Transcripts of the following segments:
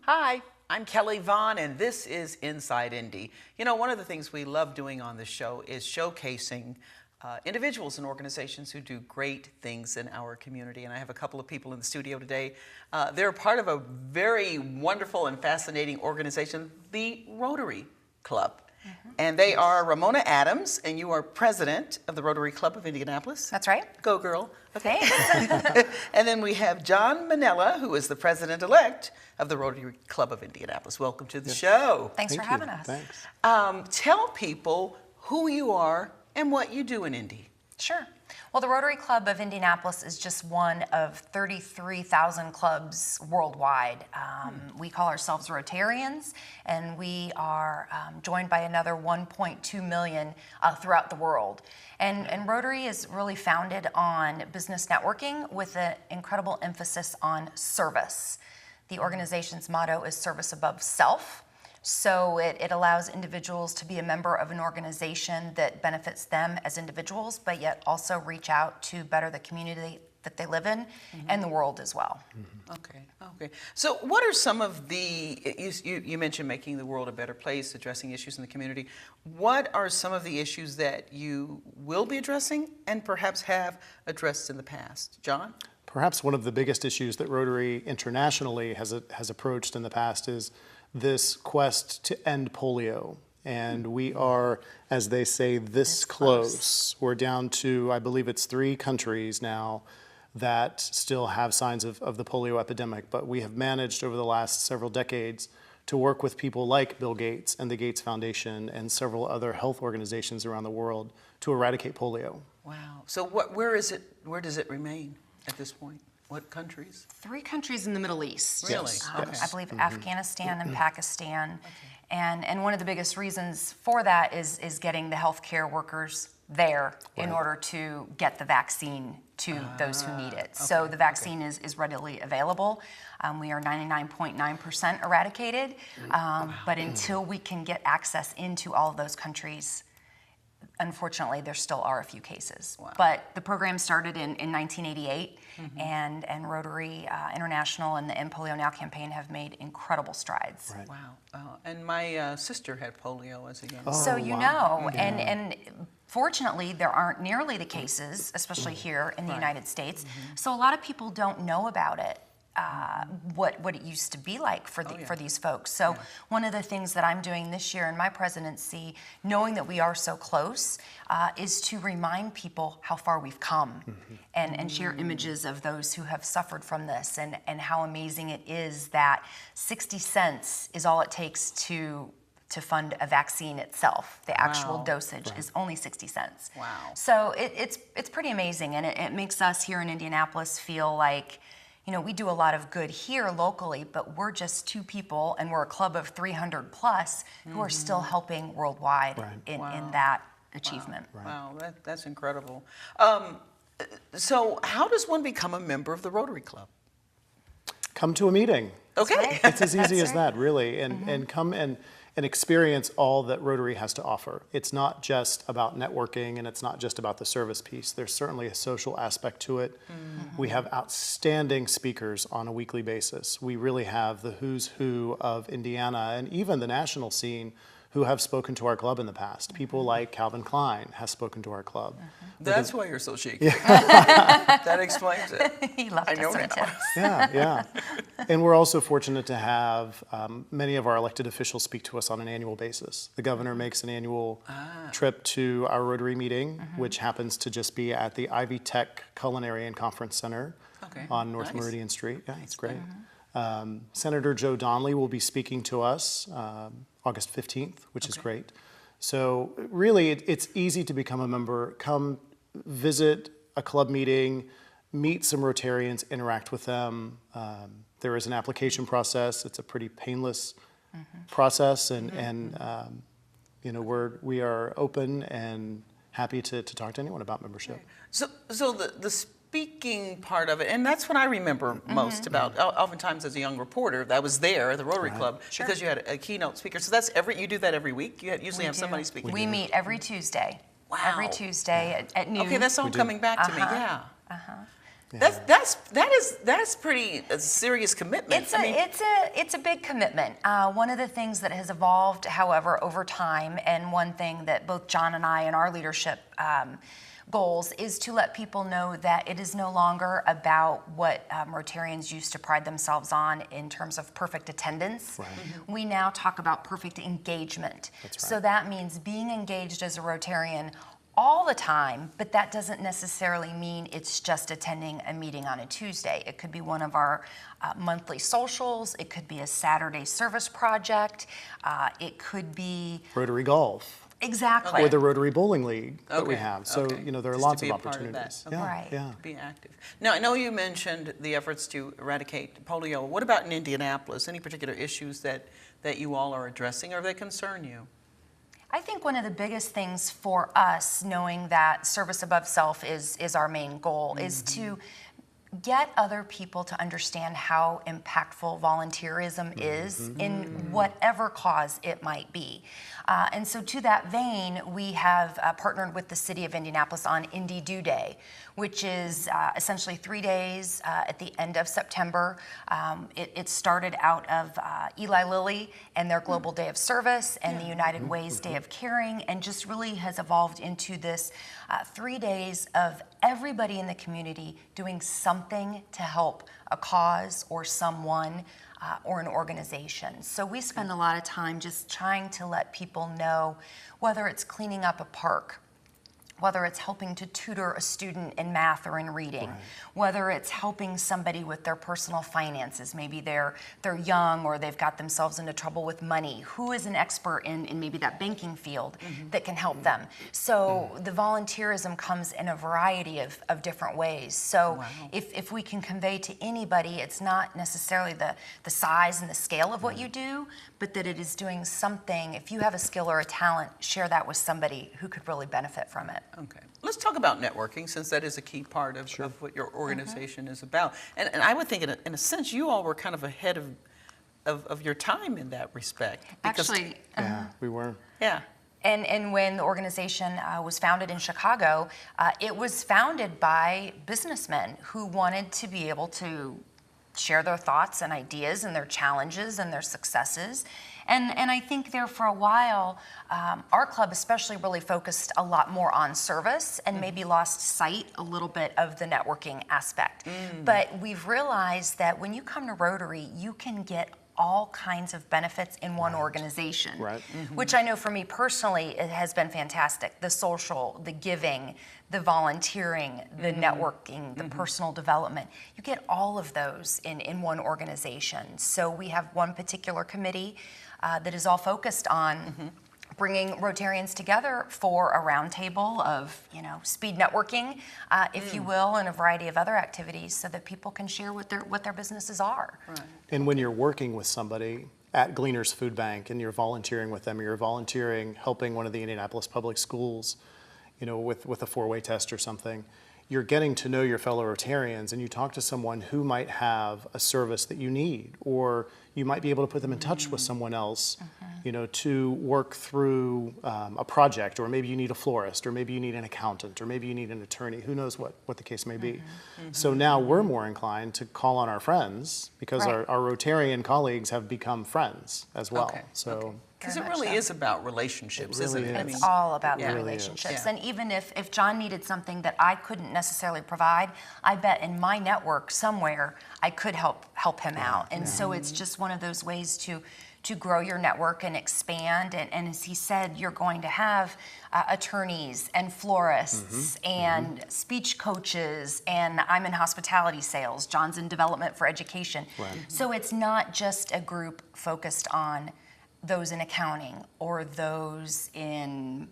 Hi, I'm Kelly Vaughn, and this is Inside Indy. You know, one of the things we love doing on this show is showcasing individuals and organizations who do great things in our community. And I have a couple of people in the studio today. They're part of a very wonderful and fascinating organization, the Rotary Club. And they are Ramona Adams, and you are president of the Rotary Club of Indianapolis. That's right. Go, girl. Okay. And then we have John Manella, who is the president-elect of the Rotary Club of Indianapolis. Welcome to the show. Thanks for having us. Thanks. Tell people who you are and what you do in Indy. Sure. Well, the Rotary Club of Indianapolis is just one of 33,000 clubs worldwide. We call ourselves Rotarians, and we are joined by another 1.2 million throughout the world. And Rotary is really founded on business networking with an incredible emphasis on service. The organization's motto is service above self. So it allows individuals to be a member of an organization that benefits them as individuals, but yet also reach out to better the community that they live in and the world as well. Okay. So what are some of the, you mentioned making the world a better place, addressing issues in the community. What are some of the issues that you will be addressing and perhaps have addressed in the past? John? Perhaps one of the biggest issues that Rotary internationally has approached in the past is this quest to end polio. And we are, as they say, this close. We're down to, I believe it's 3 countries now that still have signs of the polio epidemic. But we have managed over the last several decades to work with people like Bill Gates and the Gates Foundation and several other health organizations around the world to eradicate polio. Wow. So where does it remain at this point? What countries? 3 countries in the Middle East. Really? Yes. I believe Afghanistan and Pakistan. And one of the biggest reasons for that is getting the healthcare workers there in order to get the vaccine to those who need it. So the vaccine is readily available. We are 99.9% eradicated, but until we can get access into all of those countries, unfortunately, there still are a few cases. Wow. But the program started in 1988, and Rotary International and the End Polio Now campaign have made incredible strides. Right. Wow. And my sister had polio as a young So you know, Yeah. and fortunately, there aren't nearly the cases, especially here in the United States. So a lot of people don't know about it. What it used to be like for these folks. So one of the things that I'm doing this year in my presidency, knowing that we are so close, is to remind people how far we've come and share images of those who have suffered from this and how amazing it is that 60 cents is all it takes to fund a vaccine itself. The actual dosage is only 60 cents. Wow. So it's pretty amazing, and it makes us here in Indianapolis feel like, you know, we do a lot of good here locally, but we're just 2 people, and we're a club of 300 plus who are still helping worldwide in that achievement. Wow, that's incredible. So how does one become a member of the Rotary Club? Come to a meeting. Okay. It's as easy as that, really, and come and experience all that Rotary has to offer. It's not just about networking, and it's not just about the service piece. There's certainly a social aspect to it. We have outstanding speakers on a weekly basis. We really have the who's who of Indiana and even the national scene who have spoken to our club in the past. People like Calvin Klein has spoken to our club. That's why you're so shaky. That explains it. He left I know us some now. tips. Yeah. And we're also fortunate to have many of our elected officials speak to us on an annual basis. The governor makes an annual trip to our Rotary meeting, which happens to just be at the Ivy Tech Culinary and Conference Center on North Meridian Street. Yeah, it's great. Senator Joe Donnelly will be speaking to us August 15th, which is great. So really, it's easy to become a member. Come visit a club meeting, meet some Rotarians, interact with them. There is an application process. It's a pretty painless process, and you know, we are open and happy to talk to anyone about membership. So the speaking part of it, and that's what I remember most about. Oftentimes, as a young reporter, I was there at the Rotary Club because you had a keynote speaker. So that's you do that every week. You usually have somebody speaking. We meet every Tuesday. Wow. Every Tuesday at noon. Okay, that's all coming back to me. Yeah. That's pretty serious commitment. It's a big commitment. One of the things that has evolved, however, over time, and one thing that both John and I in our leadership goals is to let people know that it is no longer about what Rotarians used to pride themselves on in terms of perfect attendance. Right. We now talk about perfect engagement. That's right. So that means being engaged as a Rotarian all the time, but that doesn't necessarily mean it's just attending a meeting on a Tuesday. It could be one of our monthly socials. It could be a Saturday service project. It could be Rotary Golf. Exactly. Or the Rotary Bowling League that we Okay, have. So, okay. there are Just lots to of be a part of that. opportunities. Okay. Yeah, Right. yeah. Be active. Now, I know you mentioned the efforts to eradicate polio. What about in Indianapolis? Any particular issues that you all are addressing, or that concern you? I think one of the biggest things for us, knowing that service above self is our main goal, is to get other people to understand how impactful volunteerism is in whatever cause it might be. And so to that vein, we have partnered with the city of Indianapolis on Indy Do Day, which is essentially 3 days at the end of September. It started out of Eli Lilly and their Global Day of Service and the United Way's Day of Caring, and just really has evolved into this 3 days of everybody in the community doing something to help a cause or someone or an organization. So we spend a lot of time just trying to let people know, whether it's cleaning up a park, whether it's helping to tutor a student in math or in reading, whether it's helping somebody with their personal finances, maybe they're young or they've got themselves into trouble with money. Who is an expert in maybe that banking field that can help them? So the volunteerism comes in a variety of different ways. So if we can convey to anybody, it's not necessarily the size and the scale of what you do, but that it is doing something. If you have a skill or a talent, share that with somebody who could really benefit from it. Okay. Let's talk about networking, since that is a key part of what your organization is about. And I would think, in a sense, you all were kind of ahead of your time in that respect. Actually, Yeah, we were. Yeah. And when the organization was founded in Chicago, it was founded by businessmen who wanted to be able to share their thoughts and ideas and their challenges and their successes. And I think there for a while, our club especially really focused a lot more on service and maybe lost sight a little bit of the networking aspect. But we've realized that when you come to Rotary, you can get all kinds of benefits in one organization, which I know for me personally, it has been fantastic. The social, the giving, the volunteering, the networking, the personal development. You get all of those in one organization. So we have one particular committee that is all focused on bringing Rotarians together for a roundtable of, speed networking, if you will, and a variety of other activities, so that people can share what their businesses are. Right. And when you're working with somebody at Gleaner's Food Bank and you're volunteering with them, or you're volunteering helping one of the Indianapolis public schools, with a 4-way test or something, you're getting to know your fellow Rotarians, and you talk to someone who might have a service that you need, or you might be able to put them in touch with someone else, to work through a project, or maybe you need a florist, or maybe you need an accountant, or maybe you need an attorney, who knows what the case may be. So now we're more inclined to call on our friends, because our Rotarian colleagues have become friends as well. Okay. So. Because it Very much really so. is about relationships, It really isn't it? is. It's all about Yeah. the It really is. relationships. Yeah. And even if John needed something that I couldn't necessarily provide, I bet in my network somewhere I could help him out. And so it's just one of those ways to grow your network and expand. And as he said, you're going to have attorneys and florists and speech coaches, and I'm in hospitality sales, John's in development for education. So it's not just a group focused on those in accounting or those in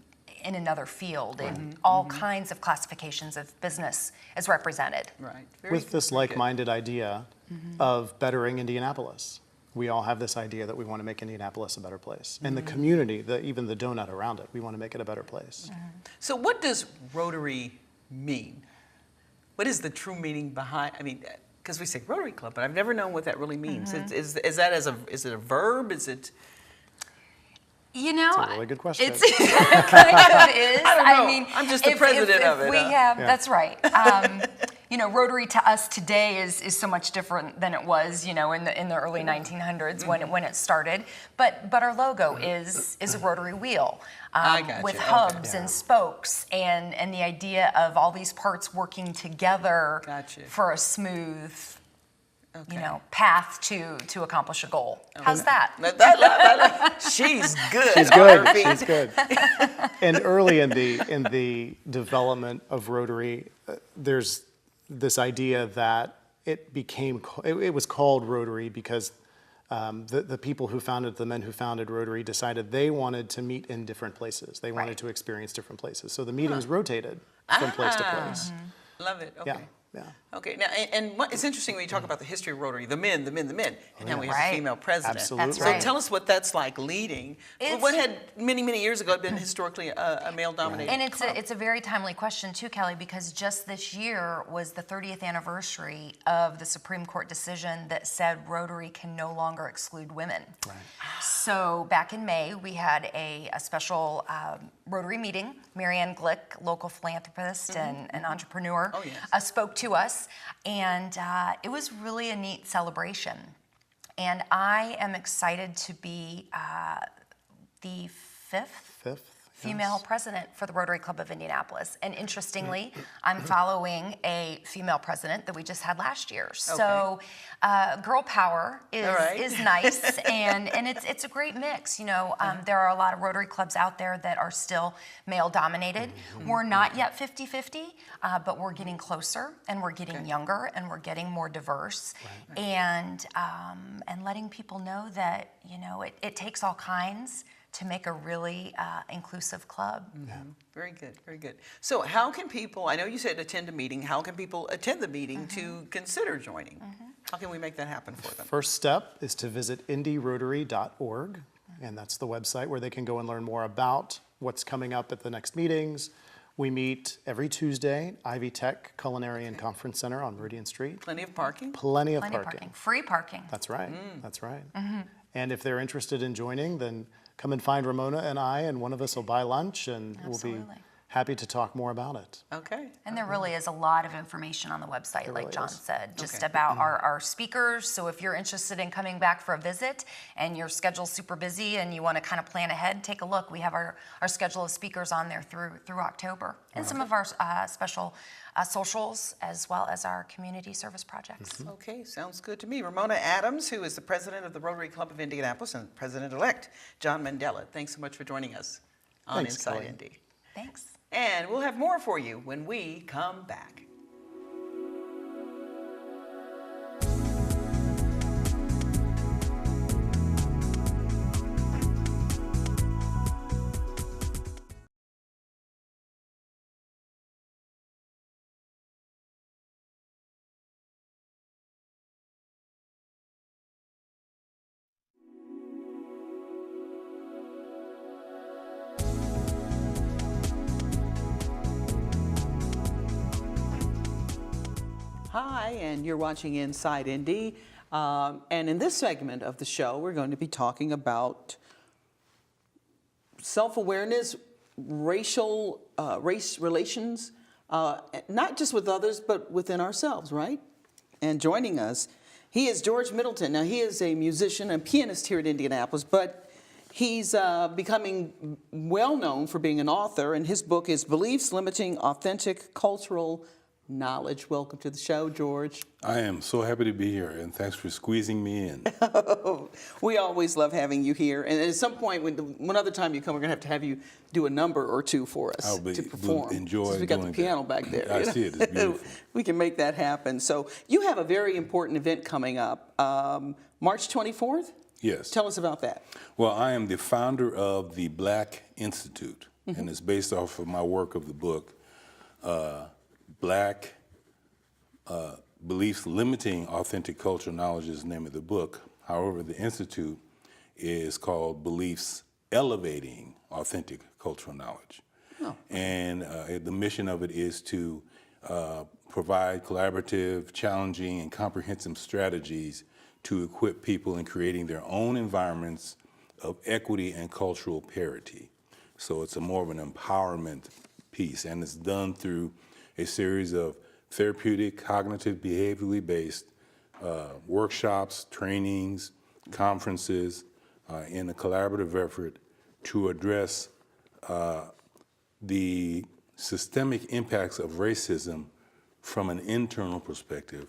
another field, in all kinds of classifications of business is represented. Right. With this very good. like-minded idea of bettering Indianapolis. We all have this idea that we want to make Indianapolis a better place. And the community, even the donut around it, we want to make it a better place. So what does Rotary mean? What is the true meaning behind, because we say Rotary Club, but I've never known what that really means. Is it a verb? Is it? It's a really good question. It kind of is. I don't know. I'm just the president of it. We have, that's right. Rotary to us today is so much different than it was, in the early 1900s when it started. But our logo is a rotary wheel I got with you. hubs Okay. and spokes, and the idea of all these parts working together Got you. for a smooth, Okay. path to accomplish a goal. How's that? She's good. She's on good. her feet. She's good. And early in the development of Rotary, there's this idea that it was called Rotary because the people who founded, the men who founded Rotary, decided they wanted to meet in different places. They wanted Right. to experience different places. So the meetings rotated from place to place. Love it. Okay. Yeah. Yeah. Okay. Now, and what, it's interesting when you talk about the history of Rotary, the men, and now we have Right. a female president. Absolutely. That's So right. tell us what that's like leading. It's- What had many years ago been historically a male-dominated And club. it's a very timely question too, Kelly, because just this year was the 30th anniversary of the Supreme Court decision that said Rotary can no longer exclude women. Right. So back in May, we had a special Rotary meeting. Marianne Glick, local philanthropist and an entrepreneur, Oh, yes. spoke to us, and it was really a neat celebration. And I am excited to be the fifth female yes. president for the Rotary Club of Indianapolis. And interestingly, I'm following a female president that we just had last year. So girl power is, All right. is nice, and it's a great mix. There are a lot of Rotary clubs out there that are still male-dominated. We're not yet 50-50, but we're getting closer, and we're getting younger, and we're getting more diverse, and letting people know that, it takes all kinds to make a really inclusive club. Very good, very good. So how can people, I know you said attend a meeting, how can people attend the meeting to consider joining? How can we make that happen for them? First step is to visit indyrotary.org, and that's the website where they can go and learn more about what's coming up at the next meetings. We meet every Tuesday, Ivy Tech Culinary and Conference Center on Meridian Street. Plenty of parking? Plenty of Plenty of parking. parking, free parking. That's right. That's right. And if they're interested in joining, then come and find Ramona and I, and one of us will buy lunch, and we'll be Absolutely. happy to talk more about it. Okay. And there really is a lot of information on the website, There like really John is. said, just Okay. about our speakers. So if you're interested in coming back for a visit and your schedule's super busy and you want to kind of plan ahead, take a look. We have our schedule of speakers on there through October, and some of our special socials, as well as our community service projects. Okay, sounds good to me. Ramona Adams, who is the president of the Rotary Club of Indianapolis, and President-elect John Mandela. Thanks so much for joining us on Thanks, Inside Kelly. Indy. Thanks. And we'll have more for you when we come back. Hi, and you're watching Inside Indy. And in this segment of the show, we're going to be talking about self-awareness, race relations, not just with others, but within ourselves, right? And joining us, he is George Middleton. Now, he is a musician and pianist here at Indianapolis, but he's becoming well known for being an author, and his book is Beliefs Limiting Authentic Cultural Knowledge. Welcome to the show, George. I am so happy to be here, and thanks for squeezing me in. We always love having you here, and at some point, one other time you come, we're going to have you do a number or two for us to perform. Enjoy Since we got the doing piano that. back there. I see it. It's beautiful. We can make that happen. So you have a very important event coming up, March 24th? Yes. Tell us about that. Well, I am the founder of the Black Institute, and it's based off of my work of the book, Black Beliefs Limiting Authentic Cultural Knowledge is the name of the book. However, the Institute is called Beliefs Elevating Authentic Cultural Knowledge. Oh. And the mission of it is to provide collaborative, challenging, and comprehensive strategies to equip people in creating their own environments of equity and cultural parity. So it's more of an empowerment piece, and it's done through a series of therapeutic, cognitive, behaviorally based workshops, trainings, conferences in a collaborative effort to address the systemic impacts of racism from an internal perspective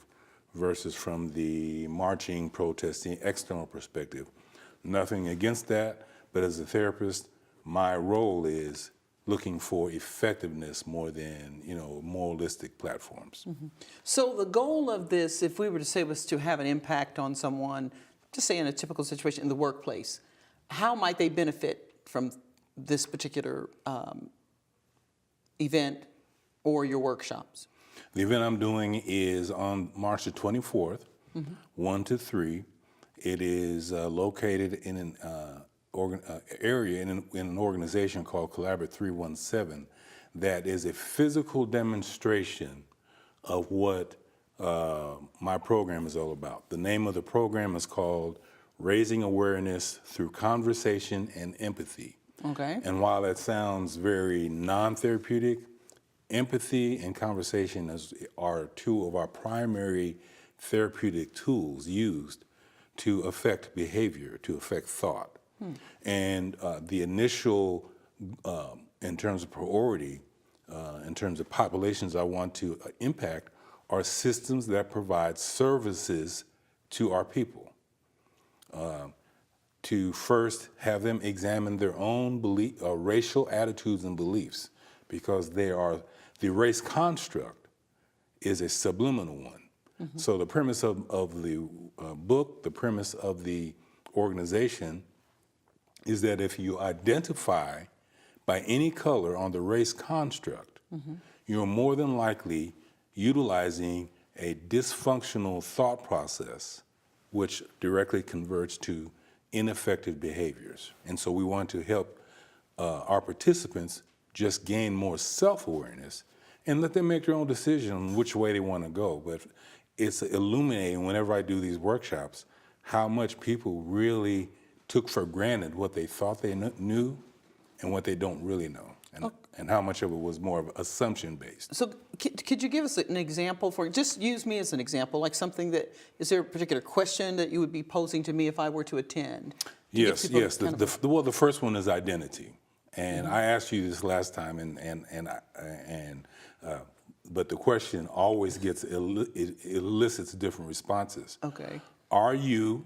versus from the marching, protesting, external perspective. Nothing against that, but as a therapist, my role is looking for effectiveness more than, moralistic platforms. So the goal of this, if we were to say, was to have an impact on someone, just say in a typical situation in the workplace, how might they benefit from this particular event or your workshops? The event I'm doing is on March the 24th, 1 to 3. It is located in an area in an organization called Collaborate 317 that is a physical demonstration of what my program is all about. The name of the program is called Raising Awareness Through Conversation and Empathy. Okay. And while that sounds very non-therapeutic, empathy and conversation are two of our primary therapeutic tools used to affect behavior, to affect thought. And the initial, in terms of priority, in terms of populations I want to impact, are systems that provide services to our people. To first have them examine their own racial attitudes and beliefs, because the race construct is a subliminal one. So the premise of the book, the premise of the organization, is that if you identify by any color on the race construct, you're more than likely utilizing a dysfunctional thought process, which directly converts to ineffective behaviors. And so we want to help our participants just gain more self-awareness and let them make their own decision on which way they want to go. But it's illuminating whenever I do these workshops how much people really took for granted what they thought they knew and what they don't really know, and how much of it was more of assumption-based. So could you give us an example just use me as an example, like something is there a particular question that you would be posing to me if I were to attend? Yes. The first one is identity. And I asked you this last time, but the question always it elicits different responses. Okay. Are you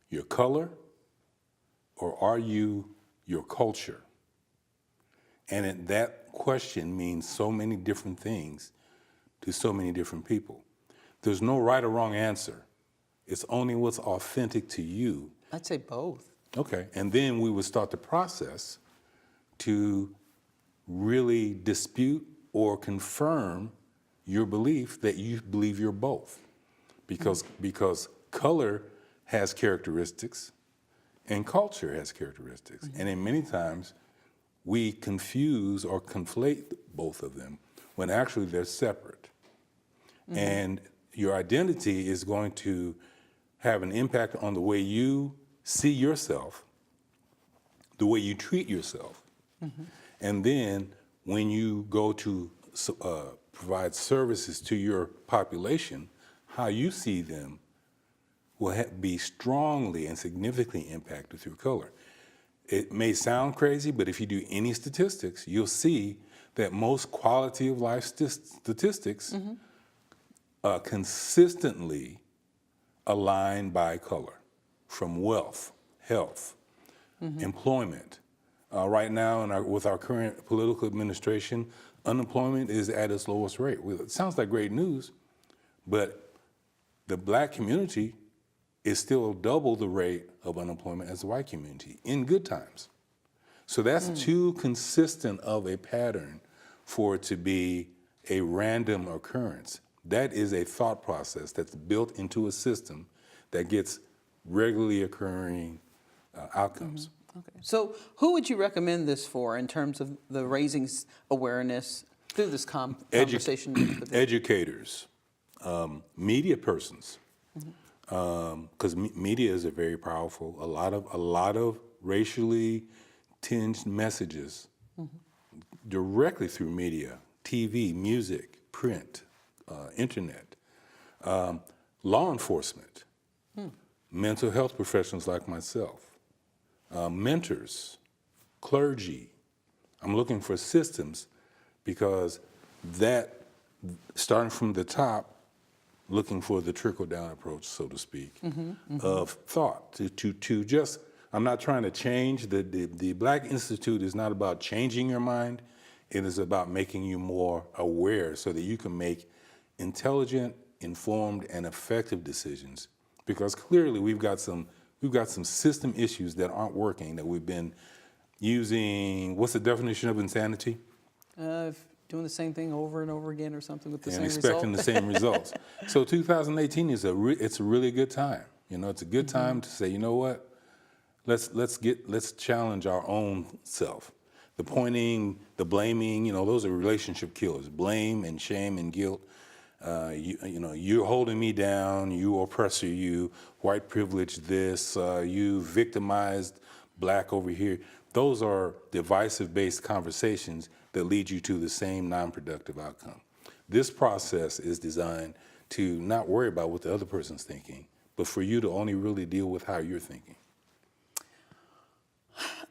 your color, or are you your culture? And that question means so many different things to so many different people. There's no right or wrong answer. It's only what's authentic to you. I'd say both. Okay, and then we would start the process to really dispute or confirm your belief that you believe you're both. Because color has characteristics and culture has characteristics. And in many times, we confuse or conflate both of them when actually they're separate. And your identity is going to have an impact on the way you see yourself, the way you treat yourself. And then when you go to provide services to your population, how you see them will be strongly and significantly impacted through color. It may sound crazy, but if you do any statistics, you'll see that most quality of life statistics consistently align by color, from wealth, health, employment. Right now, with our current political administration, unemployment is at its lowest rate. Well, it sounds like great news, but the black community is still double the rate of unemployment as the white community in good times. So that's too consistent of a pattern for it to be a random occurrence. That is a thought process that's built into a system that gets regularly occurring outcomes. Okay. So who would you recommend this for in terms of the raising awareness through this conversation? Educators, media persons, because media is a very powerful. A lot of racially tinged messages directly through media, TV, music, print, internet, law enforcement, mental health professionals like myself, mentors, clergy. I'm looking for systems because that, starting from the top, looking for the trickle-down approach, so to speak, of thought. To just, I'm not trying to change. The Black Institute is not about changing your mind. It is about making you more aware so that you can make intelligent, informed, and effective decisions. Because clearly we've got some system issues that aren't working, that we've been using. What's the definition of insanity? Doing the same thing over and over again or something with the same And result. expecting the same results. So 2018 is it's a really good time. You know, it's a good time to say, you know what? Let's challenge our own self. The pointing, the blaming, you know, those are relationship killers. Blame and shame and guilt. You know, you're holding me down, you oppressor, you white privilege this, you victimized Black over here. Those are divisive-based conversations that lead you to the same non-productive outcome. This process is designed to not worry about what the other person's thinking, but for you to only really deal with how you're thinking.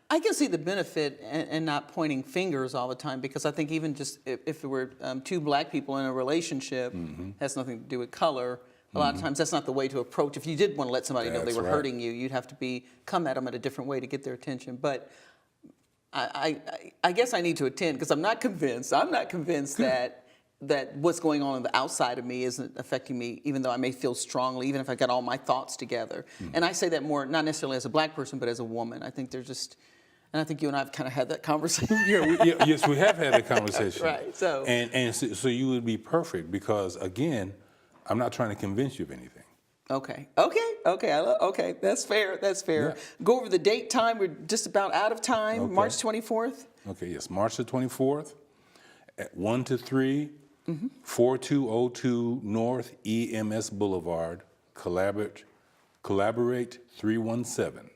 I can see the benefit in not pointing fingers all the time, because I think even just if there were two Black people in a relationship, has nothing to do with color. A lot of times that's not the way to approach. If you did want to let somebody know they were hurting you, you'd have to come at them in a different way to get their attention. But I guess I need to attend, because I'm not convinced. I'm not convinced that what's going on the outside of me isn't affecting me, even though I may feel strongly, even if I got all my thoughts together. And I say that more, not necessarily as a Black person, but as a woman. I think there's just, and I think you and I have kind of had that conversation. Yes, we have had that conversation. Right. So. So you would be perfect, because again, I'm not trying to convince you of anything. Okay. That's fair. Yeah. Go over the date, time. We're just about out of time. Okay. March 24th. Okay. Yes, March the 24th, at 1 to 3, 4202 North EMS Boulevard. Collaborate 317.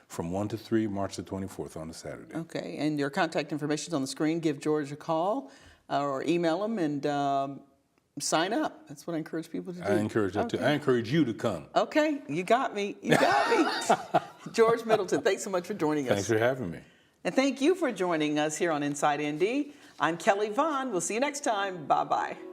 From 1 to 3, March the 24th on a Saturday. Okay. And your contact information is on the screen. Give George a call or email him and sign up. That's what I encourage people to do. I encourage that too. I encourage you to come. Okay. You got me. George Middleton, thanks so much for joining us. Thanks for having me. And thank you for joining us here on Inside Indy. I'm Kelly Vaughn. We'll see you next time. Bye-bye.